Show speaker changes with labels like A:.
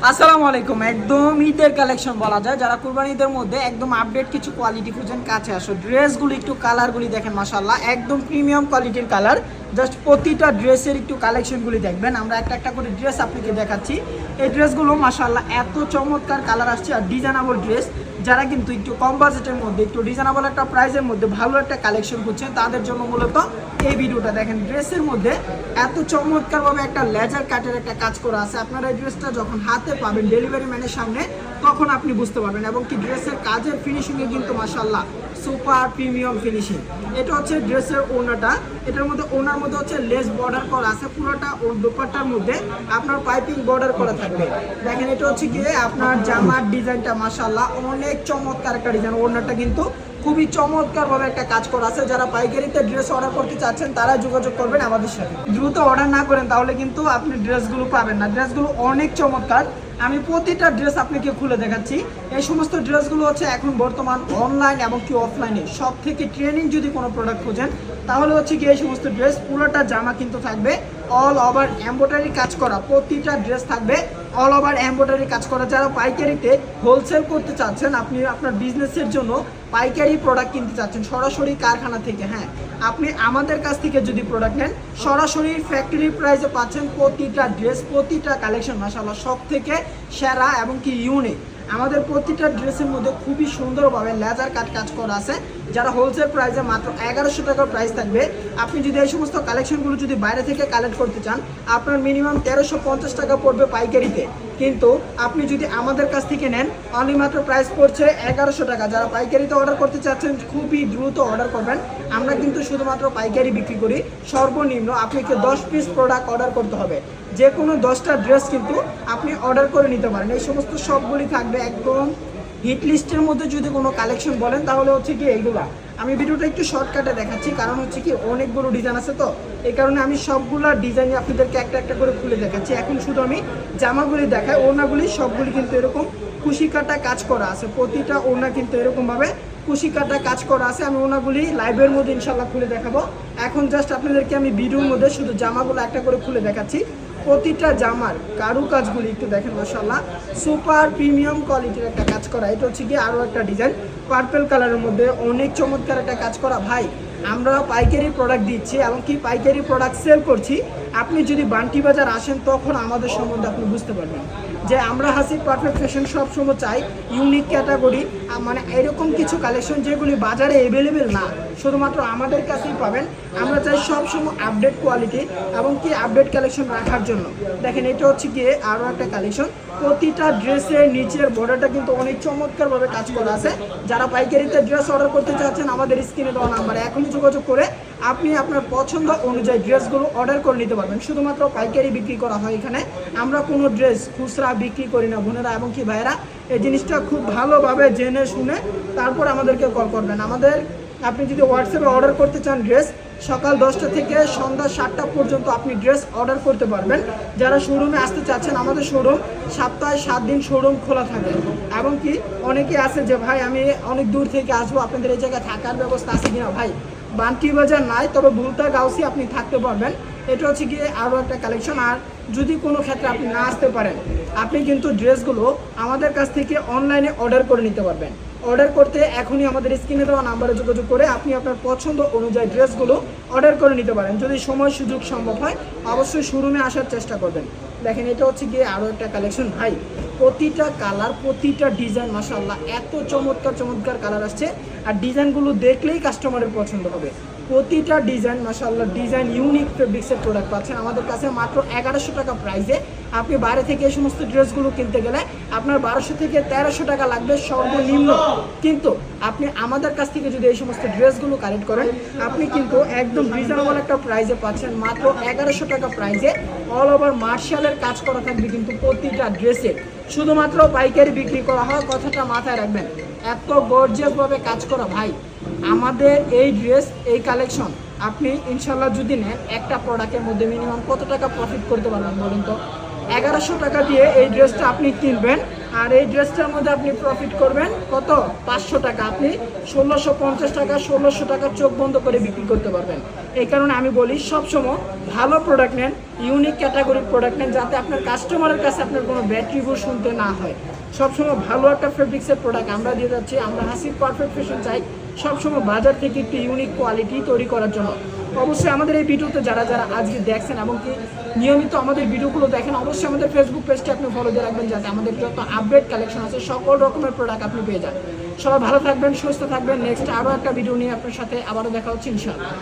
A: আসসালামু আলাইকুম। একদম ঈদের কালেকশন বলা যায়, যারা কুরবানি ঈদের মধ্যে একদম আপডেট কিছু কোয়ালিটি খুঁজেন কাছে আসো। ড্রেসগুলি একটু কালারগুলি দেখেন, মাশাআল্লাহ একদম প্রিমিয়াম কোয়ালিটির কালার। জাস্ট প্রতিটা ড্রেসের একটু কালেকশনগুলি দেখবেন। আমরা একটা একটা করে ড্রেস আপনাকে দেখাচ্ছি। এই ড্রেসগুলো মাশাআল্লাহ এত চমৎকার কালার আসছে আর ডিজাইনেবল ড্রেস। যারা কিন্তু একটু কম বাজেটের মধ্যে একটু ডিজাইনেবল একটা প্রাইসের মধ্যে ভালো একটা কালেকশন করছেন, তাদের জন্য মূলত এই ভিডিওটা দেখেন। ড্রেসের মধ্যে এত চমৎকারভাবে একটা লেজার কাটের একটা কাজ করা আছে। আপনারা এই ড্রেসটা যখন হাতে পাবেন ডেলিভারি ম্যানের সামনে, তখন আপনি বুঝতে পারবেন। এবং কি ড্রেসের কাজের ফিনিশিংয়ে কিন্তু মাশাআল্লাহ সুপার প্রিমিয়াম ফিনিশিং। এটা হচ্ছে ড্রেসের ওড়নাটা। এটার মধ্যে ওড়নার মধ্যে হচ্ছে লেস বর্ডার করা আছে, পুরোটা ওর দোপাট্টার মধ্যে আপনার পাইপিং বর্ডার করা থাকবে। দেখেন এটা হচ্ছে গিয়ে আপনার জামার ডিজাইনটা মাশাআল্লাহ অনেক চমৎকার একটা ডিজাইন। ওড়নাটা কিন্তু খুবই চমৎকারভাবে একটা কাজ করা আছে। যারা পাইকারিতে ড্রেস অর্ডার করতে চাচ্ছেন তারা যোগাযোগ করবেন আমাদের সাথে। দ্রুত অর্ডার না করেন তাহলে কিন্তু আপনি ড্রেসগুলো পাবেন না। ড্রেসগুলো অনেক চমৎকার। আমি প্রতিটা ড্রেস আপনাকে খুলে দেখাচ্ছি। এই সমস্ত ড্রেসগুলো হচ্ছে এখন বর্তমান অনলাইন এবং কি অফলাইনে সব থেকে ট্রেনিং যদি কোনো প্রোডাক্ট খোঁজেন, তাহলে হচ্ছে কি এই সমস্ত ড্রেস। পুরোটা জামা কিন্তু থাকবে অল ওভার এমব্রয়ডারি কাজ করা। প্রতিটা ড্রেস থাকবে অল ওভার এমব্রয়ডারি কাজ করা। যারা পাইকারিতে হোলসেল করতে চাচ্ছেন, আপনি আপনার বিজনেসের জন্য পাইকারি প্রোডাক্ট কিনতে চাচ্ছেন সরাসরি কারখানা থেকে, হ্যাঁ আপনি আমাদের কাছ থেকে যদি প্রোডাক্ট নেন সরাসরি ফ্যাক্টরি প্রাইসে পাচ্ছেন প্রতিটা ড্রেস, প্রতিটা কালেকশন মাশাআল্লাহ সব থেকে সেরা এবং কি ইউনিক। আমাদের প্রতিটা ড্রেসের মধ্যে খুবই সুন্দরভাবে লেজার কাজ করা আছে। যারা হোলসেল প্রাইসে মাত্র 1100 টাকার প্রাইস থাকবে। আপনি যদি এই সমস্ত কালেকশনগুলো যদি বাইরে থেকে কালেক্ট করতে চান, আপনার মিনিমাম 1350 টাকা পড়বে পাইকারিতে। কিন্তু আপনি যদি আমাদের কাছ থেকে নেন, অনলি মাত্র প্রাইস পড়ছে 1100 টাকা। যারা পাইকারিতে অর্ডার করতে চাচ্ছেন খুবই দ্রুত অর্ডার করবেন। আমরা কিন্তু শুধুমাত্র পাইকারি বিক্রি করি। সর্বনিম্ন আপনাকে 10 পিস প্রোডাক্ট অর্ডার করতে হবে। যে কোনো 10টা ড্রেস কিন্তু আপনি অর্ডার করে নিতে পারেন। এই সমস্ত সবগুলি থাকবে একদম হিট লিস্টের মধ্যে। যদি কোনো কালেকশন বলেন তাহলে হচ্ছে কি এইগুলা। আমি ভিডিওটা একটু শর্টকাটে দেখাচ্ছি, কারণ হচ্ছে কি অনেকগুলো ডিজাইন আছে, তো এই কারণে আমি সবগুলা ডিজাইন আপনাদেরকে একটা একটা করে খুলে দেখাচ্ছি। এখন শুধু আমি জামাগুলি দেখাই। ওড়নাগুলি সবগুলি কিন্তু এরকম কুশি কাটা কাজ করা আছে। প্রতিটা ওড়না কিন্তু এরকমভাবে কুশি কাটা কাজ করা আছে। আমি ওনাগুলি লাইভের মধ্যে ইনশাল্লাহ খুলে দেখাবো। এখন জাস্ট আপনাদেরকে আমি ভিডিওর মধ্যে শুধু জামাগুলো একটা করে খুলে দেখাচ্ছি। প্রতিটা জামার কারুকাজগুলি একটু দেখেন, মাশাআল্লাহ সুপার প্রিমিয়াম কোয়ালিটির একটা কাজ করা। এটা হচ্ছে কি আরও একটা ডিজাইন পার্পল কালারের মধ্যে অনেক চমৎকার একটা কাজ করা। ভাই আমরা পাইকারি প্রোডাক্ট দিচ্ছি এবং কি পাইকারি প্রোডাক্ট সেল করছি। আপনি যদি বান্টি বাজার আসেন তখন আমাদের সম্বন্ধে আপনি বুঝতে পারবেন যে আমরা হাসি পারফেক্ট ফ্যাশন সবসময় চাই ইউনিক ক্যাটাগরি, মানে এরকম কিছু কালেকশন যেগুলি বাজারে অ্যাভেলেবেল না, শুধুমাত্র আমাদের কাছেই পাবেন। আমরা চাই সবসময় আপডেট কোয়ালিটি এবং কি আপডেট কালেকশন রাখার জন্য। দেখেন এটা হচ্ছে গিয়ে আরও একটা কালেকশন। প্রতিটা ড্রেসের নিচের বর্ডারটা কিন্তু অনেক চমৎকারভাবে কাজ করা আছে। যারা পাইকারিতে ড্রেস অর্ডার করতে চাচ্ছেন, আমাদের স্ক্রিনে দেওয়া নাম্বারে এখনই যোগাযোগ করে আপনি আপনার পছন্দ অনুযায়ী ড্রেসগুলো অর্ডার করে নিতে পারবেন। শুধুমাত্র পাইকারি বিক্রি করা হয় এখানে, আমরা কোনো ড্রেস খুচরা বিক্রি করি না বোনেরা এবং কি ভাইয়েরা। এই জিনিসটা খুব ভালোভাবে জেনে শুনে তারপর আমাদেরকে কল করবেন। আমাদের আপনি যদি হোয়াটসঅ্যাপে অর্ডার করতে চান ড্রেস, সকাল 10টা থেকে সন্ধ্যা 7টা পর্যন্ত আপনি ড্রেস অর্ডার করতে পারবেন। যারা শোরুমে আসতে চাচ্ছেন, আমাদের শোরুম সপ্তাহে 7 দিন শোরুম খোলা থাকে। এবং কি অনেকে আছে যে ভাই আমি অনেক দূর থেকে আসবো, আপনাদের এই জায়গায় থাকার ব্যবস্থা আছে কিনা? ভাই বান্টি বাজার নাই, তবে ভুলতা গাউসি আপনি থাকতে পারবেন। এটা হচ্ছে গিয়ে আরও একটা কালেকশন। আর যদি কোনো ক্ষেত্রে আপনি না আসতে পারেন, আপনি কিন্তু ড্রেসগুলো আমাদের কাছ থেকে অনলাইনে অর্ডার করে নিতে পারবেন। অর্ডার করতে এখনই আমাদের স্ক্রিনে দেওয়া নাম্বারে যোগাযোগ করে আপনি আপনার পছন্দ অনুযায়ী ড্রেসগুলো অর্ডার করে নিতে পারেন। যদি সময় সুযোগ সম্ভব হয় অবশ্যই শোরুমে আসার চেষ্টা করবেন। দেখেন এটা হচ্ছে গিয়ে আরও একটা কালেকশন। ভাই প্রতিটা কালার প্রতিটা ডিজাইন মাশাআল্লাহ এত চমৎকার চমৎকার কালার আসছে। আর ডিজাইনগুলো দেখলেই কাস্টমারের পছন্দ হবে। প্রতিটা ডিজাইন মাশাআল্লাহ ডিজাইন ইউনিক ফেব্রিক্সের প্রোডাক্ট পাচ্ছেন আমাদের কাছে মাত্র 1100 টাকা প্রাইসে। আপনি বাইরে থেকে এই সমস্ত ড্রেসগুলো কিনতে গেলে আপনার 1200 থেকে 1300 টাকা লাগবে সর্বনিম্ন। কিন্তু আপনি আমাদের কাছ থেকে যদি এই সমস্ত ড্রেসগুলো কালেক্ট করেন, আপনি কিন্তু একদম রিজনেবল একটা প্রাইসে পাচ্ছেন মাত্র 1100 টাকা প্রাইসে। অল ওভার মার্শালের কাজ করা থাকবে কিন্তু প্রতিটা ড্রেসে। শুধুমাত্র পাইকারি বিক্রি করা হয়, কথাটা মাথায় রাখবেন। এত গর্জিয়াসভাবে কাজ করা। ভাই আমাদের এই ড্রেস এই কালেকশন আপনি ইনশাল্লাহ যদি নেন, একটা প্রোডাক্টের মধ্যে মিনিমাম কত টাকা প্রফিট করতে পারবেন বলুন তো? 1100 টাকা দিয়ে এই ড্রেসটা আপনি কিনবেন আর এই ড্রেসটার মধ্যে আপনি প্রফিট করবেন কত 500 টাকা, আপনি 1650 টাকা 1600 টাকা চোখ বন্ধ করে বিক্রি করতে পারবেন। এই কারণে আমি বলি সবসময় ভালো প্রোডাক্ট নেন, ইউনিক ক্যাটাগরির প্রোডাক্ট নেন, যাতে আপনার কাস্টমারের কাছে আপনার কোনো ব্যাড রিভিউ শুনতে না হয়। সবসময় ভালো একটা ফেব্রিক্সের প্রোডাক্ট আমরা দিয়ে যাচ্ছি। আমরা হাসির পারফেক্ট ফ্যাশন চাই সবসময় বাজার থেকে একটু ইউনিক কোয়ালিটি তৈরি করার জন্য। অবশ্যই আমাদের এই ভিডিওতে যারা যারা আজকে দেখছেন এবং কি নিয়মিত আমাদের ভিডিওগুলো দেখেন, অবশ্যই আমাদের ফেসবুক পেজটা আপনি ফলো দিয়ে রাখবেন, যাতে আমাদের যত আপডেট কালেকশন আছে সকল রকমের প্রোডাক্ট আপনি পেয়ে যান। সবাই ভালো থাকবেন, সুস্থ থাকবেন। নেক্সট আরও একটা ভিডিও নিয়ে আপনার সাথে আবারও দেখা হচ্ছে ইনশাআল্লাহ।